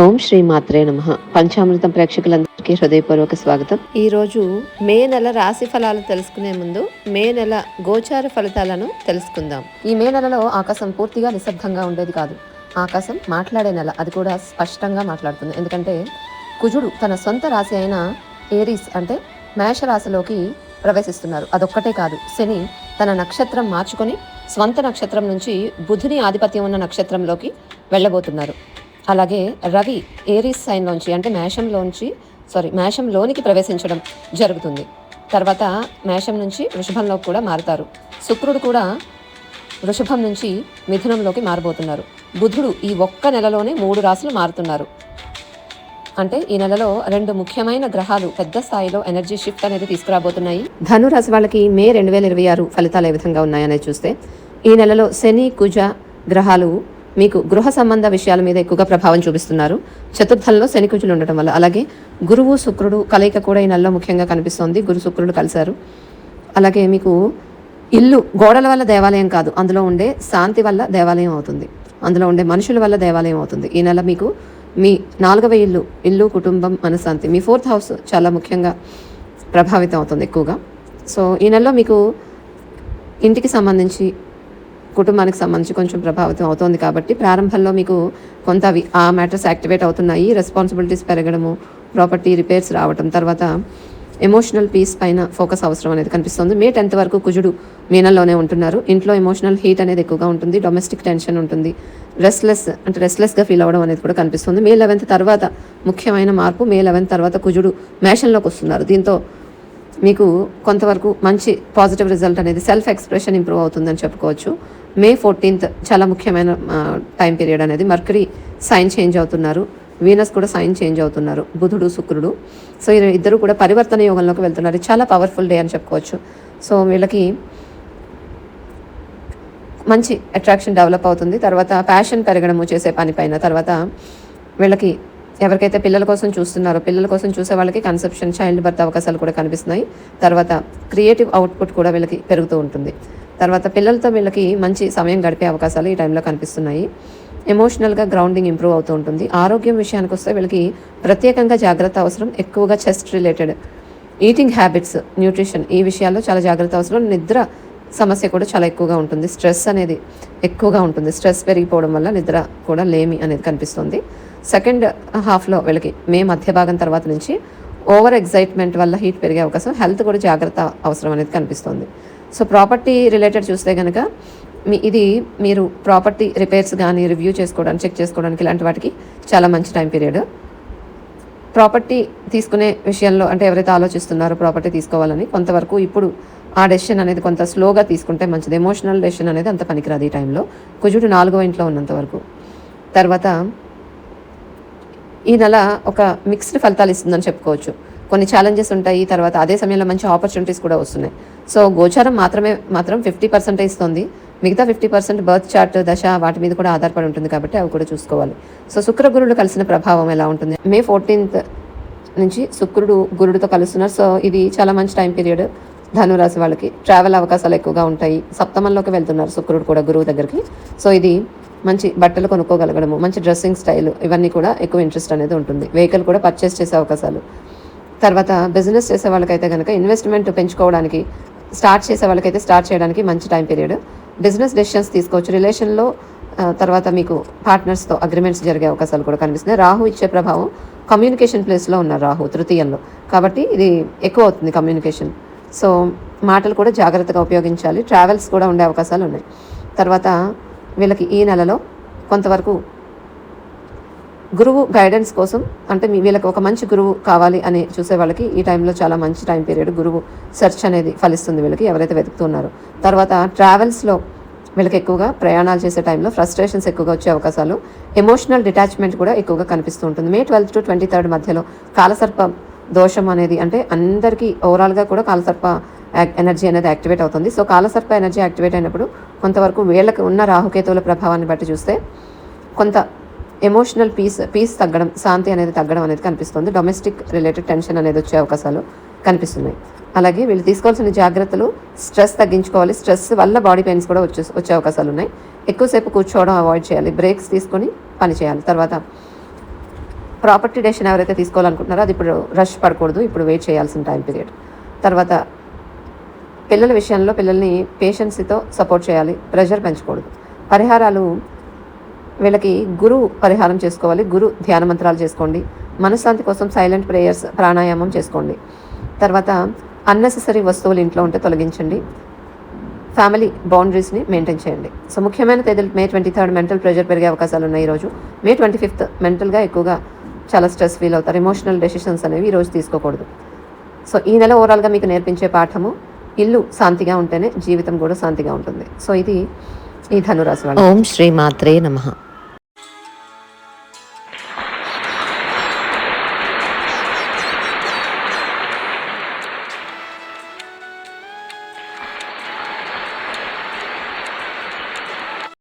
ఓం శ్రీ మాత్రే నమః. పంచామృతం ప్రేక్షకులందరికీ హృదయపూర్వక స్వాగతం. ఈరోజు మే నెల రాశి ఫలాలు తెలుసుకునే ముందు మే నెల గోచార ఫలితాలను తెలుసుకుందాం. ఈ మే నెలలో ఆకాశం పూర్తిగా నిశ్శబ్దంగా ఉండేది కాదు. ఆకాశం మాట్లాడే నెల, అది కూడా స్పష్టంగా మాట్లాడుతుంది. ఎందుకంటే కుజుడు తన సొంత రాశి అయిన ఏరీస్ అంటే మేష రాశిలోకి ప్రవేశిస్తున్నారు. అదొక్కటే కాదు, శని తన నక్షత్రం మార్చుకొని స్వంత నక్షత్రం నుంచి బుధుని ఆధిపత్యం ఉన్న నక్షత్రంలోకి వెళ్ళబోతున్నారు. అలాగే రవి ఏరీస్ సైన్లోంచి అంటే మేషంలోనికి ప్రవేశించడం జరుగుతుంది. తర్వాత మేషం నుంచి వృషభంలోకి కూడా మారుతారు. శుక్రుడు కూడా వృషభం నుంచి మిథునంలోకి మారబోతున్నారు. బుధుడు ఈ ఒక్క నెలలోనే 3 రాశులు మారుతున్నారు. అంటే ఈ నెలలో 2 ముఖ్యమైన గ్రహాలు పెద్ద స్థాయిలో ఎనర్జీ షిఫ్ట్ అనేది తీసుకురాబోతున్నాయి. ధనురాశి వాళ్ళకి మే 2026 ఫలితాలు ఏ విధంగా ఉన్నాయనేది చూస్తే, ఈ నెలలో శని కుజ గ్రహాలు మీకు గృహ సంబంధ విషయాల మీద ఎక్కువగా ప్రభావం చూపిస్తున్నారు. చతుర్థంలో శని కుజులు ఉండటం వల్ల. అలాగే గురువు శుక్రుడు కలయిక కూడా ఈ నెలలో ముఖ్యంగా కనిపిస్తోంది. గురు శుక్రుడు కలిశారు. అలాగే మీకు ఇల్లు గోడల వల్ల దేవాలయం కాదు, అందులో ఉండే శాంతి వల్ల దేవాలయం అవుతుంది, అందులో ఉండే మనుషుల వల్ల దేవాలయం అవుతుంది. ఈ నెల మీకు మీ 4వ ఇల్లు కుటుంబం మనశ్శాంతి, మీ 4th హౌస్ చాలా ముఖ్యంగా ప్రభావితం అవుతుంది ఎక్కువగా. సో ఈ నెలలో మీకు ఇంటికి సంబంధించి కుటుంబానికి సంబంధించి కొంచెం ప్రభావితం అవుతుంది. కాబట్టి ప్రారంభంలో మీకు కొంత ఆ మ్యాటర్స్ యాక్టివేట్ అవుతున్నాయి. రెస్పాన్సిబిలిటీస్ పెరగడము, ప్రాపర్టీ రిపేర్స్ రావటం, తర్వాత ఎమోషనల్ పీస్ పైన ఫోకస్ అవసరం అనేది కనిపిస్తుంది. మే 10th వరకు కుజుడు మీనంలోనే ఉంటున్నారు. ఇంట్లో ఎమోషనల్ హీట్ అనేది ఎక్కువగా ఉంటుంది, డొమెస్టిక్ టెన్షన్ ఉంటుంది, రెస్ట్లెస్గా ఫీల్ అవ్వడం అనేది కూడా కనిపిస్తుంది. మే 11th తర్వాత ముఖ్యమైన మార్పు, మే 11th తర్వాత కుజుడు మేషంలోకి వస్తున్నారు. దీంతో మీకు కొంతవరకు మంచి పాజిటివ్ రిజల్ట్ అనేది, సెల్ఫ్ ఎక్స్ప్రెషన్ ఇంప్రూవ్ అవుతుందని చెప్పుకోవచ్చు. మే 14th చాలా ముఖ్యమైన టైం పీరియడ్ అనేది. మర్కరీ సైన్ చేంజ్ అవుతున్నారు, వీనస్ కూడా సైన్ చేంజ్ అవుతున్నారు, బుధుడు శుక్రుడు. సో ఇద్దరు కూడా పరివర్తన యోగంలోకి వెళ్తున్నారు. చాలా పవర్ఫుల్ డే అని చెప్పుకోవచ్చు. సో వీళ్ళకి మంచి అట్రాక్షన్ డెవలప్ అవుతుంది. తర్వాత ప్యాషన్ పెరగడము చేసే పని పైన. తర్వాత వీళ్ళకి ఎవరికైతే పిల్లల కోసం చూస్తున్నారో, పిల్లల కోసం చూసే వాళ్ళకి కన్సెప్షన్, చైల్డ్ బర్త్ అవకాశాలు కూడా కనిపిస్తున్నాయి. తర్వాత క్రియేటివ్ అవుట్పుట్ కూడా వీళ్ళకి పెరుగుతూ ఉంటుంది. తర్వాత పిల్లలతో వీళ్ళకి మంచి సమయం గడిపే అవకాశాలు ఈ టైంలో కనిపిస్తున్నాయి. ఎమోషనల్గా గ్రౌండింగ్ ఇంప్రూవ్ అవుతూ ఉంటుంది. ఆరోగ్యం విషయానికి వస్తే వీళ్ళకి ప్రత్యేకంగా జాగ్రత్త అవసరం. ఎక్కువగా chest related eating habits, nutrition, ఈ విషయాల్లో చాలా జాగ్రత్త అవసరం. నిద్ర సమస్య కూడా చాలా ఎక్కువగా ఉంటుంది. స్ట్రెస్ అనేది ఎక్కువగా ఉంటుంది. స్ట్రెస్ పెరిగిపోవడం వల్ల నిద్ర కూడా లేమి అనేది కనిపిస్తుంది. సెకండ్ హాఫ్లో వీళ్ళకి మే మధ్య భాగం తర్వాత నుంచి ఓవర్ ఎగ్జైట్మెంట్ వల్ల హీట్ పెరిగే అవకాశం, హెల్త్ కూడా జాగ్రత్త అవసరం అనేది కనిపిస్తుంది. సో ప్రాపర్టీ రిలేటెడ్ చూస్తే కనుక ఇది మీరు ప్రాపర్టీ రిపేర్స్ కానీ రివ్యూ చేసుకోవడానికి, చెక్ చేసుకోవడానికి, ఇలాంటి వాటికి చాలా మంచి టైం పీరియడ్. ప్రాపర్టీ తీసుకునే విషయంలో అంటే ఎవరైతే ఆలోచిస్తున్నారో ప్రాపర్టీ తీసుకోవాలని, కొంతవరకు ఇప్పుడు ఆ డెసిషన్ అనేది కొంత స్లోగా తీసుకుంటే మంచిది. ఎమోషనల్ డెసిషన్ అనేది అంత పనికిరాదు ఈ టైంలో, కుజుడు 4వ ఇంట్లో ఉన్నంత వరకు. తర్వాత ఈ నెల ఒక మిక్స్డ్ ఫలితాలు ఇస్తుందని చెప్పుకోవచ్చు. కొన్ని ఛాలెంజెస్ ఉంటాయి, తర్వాత అదే సమయంలో మంచి ఆపర్చునిటీస్ కూడా వస్తున్నాయి. సో గోచారం మాత్రం 50% ఇస్తుంది. మిగతా 50% బర్త్ చార్ట్, దశ, వాటి మీద కూడా ఆధారపడి ఉంటుంది. కాబట్టి అవి కూడా చూసుకోవాలి. సో శుక్ర గురుడు కలిసిన ప్రభావం ఎలా ఉంటుంది? మే 14th నుంచి శుక్రుడు గురుడితో కలుస్తున్నారు. సో ఇది చాలా మంచి టైం పీరియడ్. ధనురాశి వాళ్ళకి ట్రావెల్ అవకాశాలు ఎక్కువగా ఉంటాయి. సప్తమంలోకి వెళ్తున్నారు శుక్రుడు కూడా గురువు దగ్గరికి. సో ఇది మంచి బట్టలు కొనుక్కోగలగడము, మంచి డ్రెస్సింగ్ స్టైల్, ఇవన్నీ కూడా ఎక్కువ ఇంట్రెస్ట్ అనేది ఉంటుంది. వెహికల్ కూడా పర్చేస్ చేసే అవకాశాలు. తర్వాత బిజినెస్ చేసే వాళ్ళకైతే కనుక ఇన్వెస్ట్మెంట్ పెంచుకోవడానికి, స్టార్ట్ చేసే వాళ్ళకైతే స్టార్ట్ చేయడానికి మంచి టైం పీరియడ్. బిజినెస్ డెసిషన్స్ తీసుకోవచ్చు. రిలేషన్లో తర్వాత మీకు పార్ట్నర్స్తో అగ్రిమెంట్స్ జరిగే అవకాశాలు కూడా కనిపిస్తున్నాయి. రాహు ఇచ్చే ప్రభావం, కమ్యూనికేషన్ ప్లేస్లో ఉన్నారు రాహు 3th, కాబట్టి ఇది ఎక్కువ అవుతుంది కమ్యూనికేషన్. సో మాటలు కూడా జాగ్రత్తగా ఉపయోగించాలి. ట్రావెల్స్ కూడా ఉండే అవకాశాలు ఉన్నాయి. తర్వాత వీళ్ళకి ఈ నెలలో కొంతవరకు గురువు గైడెన్స్ కోసం, అంటే వీళ్ళకి ఒక మంచి గురువు కావాలి అని చూసే వాళ్ళకి ఈ టైంలో చాలా మంచి టైం పీరియడ్. గురువు సెర్చ్ అనేది ఫలిస్తుంది వీళ్ళకి, ఎవరైతే వెతుకుతున్నారో. తర్వాత ట్రావెల్స్లో వీళ్ళకి ఎక్కువగా ప్రయాణాలు చేసే టైంలో ఫ్రస్ట్రేషన్స్ ఎక్కువగా వచ్చే అవకాశాలు, ఎమోషనల్ డిటాచ్మెంట్ కూడా ఎక్కువగా కనిపిస్తూ ఉంటుంది. మే 12th to 23rd మధ్యలో కాలసర్ప దోషం అనేది, అంటే అందరికీ ఓవరాల్గా కూడా కాలసర్ప ఎనర్జీ అనేది యాక్టివేట్ అవుతుంది. సో కాలసర్ప ఎనర్జీ యాక్టివేట్ అయినప్పుడు కొంతవరకు వీళ్ళకి ఉన్న రాహుకేతువుల ప్రభావాన్ని బట్టి చూస్తే కొంత ఎమోషనల్ పీస్ తగ్గడం, శాంతి అనేది తగ్గడం అనేది కనిపిస్తుంది. డొమెస్టిక్ రిలేటెడ్ టెన్షన్ అనేది వచ్చే అవకాశాలు కనిపిస్తున్నాయి. అలాగే వీళ్ళు తీసుకోవాల్సిన జాగ్రత్తలు, స్ట్రెస్ తగ్గించుకోవాలి. స్ట్రెస్ వల్ల బాడీ పెయిన్స్ కూడా వచ్చే అవకాశాలు ఉన్నాయి. ఎక్కువసేపు కూర్చోవడం అవాయిడ్ చేయాలి. బ్రేక్స్ తీసుకొని పని చేయాలి. తర్వాత ప్రాపర్టీ డెసిషన్ ఎవరైతే తీసుకోవాలనుకుంటున్నారో అది ఇప్పుడు రష్ పడకూడదు, ఇప్పుడు వెయిట్ చేయాల్సిన టైం పీరియడ్. తర్వాత పిల్లల విషయంలో పిల్లల్ని పేషెన్సీతో సపోర్ట్ చేయాలి, ప్రెషర్ పెంచకూడదు. పరిహారాలు వీళ్ళకి గురు పరిహారం చేసుకోవాలి, గురు ధ్యాన మంత్రాలు చేసుకోండి. మనశ్శాంతి కోసం సైలెంట్ ప్రేయర్స్, ప్రాణాయామం చేసుకోండి. తర్వాత అన్నెసెసరీ వస్తువులు ఇంట్లో ఉంటే తొలగించండి. ఫ్యామిలీ బౌండరీస్ని మెయింటైన్ చేయండి. సో ముఖ్యమైన తేదీలు మే 23 మెంటల్ ప్రెషర్ పెరిగే అవకాశాలు ఉన్నాయి ఈరోజు. మే 25 మెంటల్గా ఎక్కువగా చాలా స్ట్రెస్ ఫీల్ అవుతారు. ఎమోషనల్ డెసిషన్స్ అనేవి ఈరోజు తీసుకోకూడదు. సో ఈ నెల ఓవరాల్గా మీకు నేర్పించే పాఠము, ఇల్లు శాంతిగా ఉంటేనే జీవితం కూడా శాంతిగా ఉంటుంది. సో ఇది ఈ ధనురాశి వాళ్ళు. ఓం శ్రీ మాత్రే నమః.